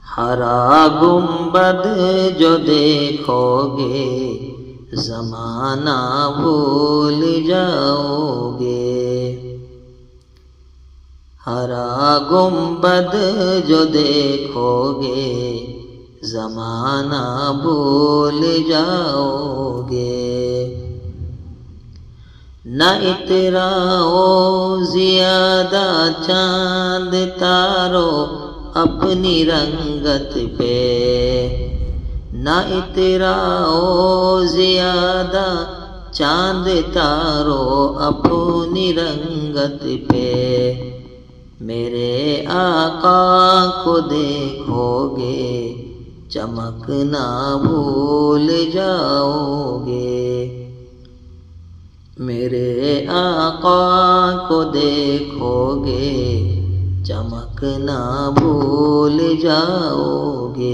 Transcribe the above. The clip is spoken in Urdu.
ہرا گنبد جو دیکھو گے زمانہ بھول جاؤ گے، ہرا گنبد جو دیکھو گے زمانہ بھول جاؤ گے۔ نہ اتراؤ زیادہ چاند تارو اپنی رنگت پہ، نہ اتراؤ زیادہ چاند تارو اپنی رنگت پہ، میرے آقا کو دیکھو گے چمکنا بھول جاؤ گے، میرے آقا کو دیکھو گے چمکنا بھول جاؤ گے۔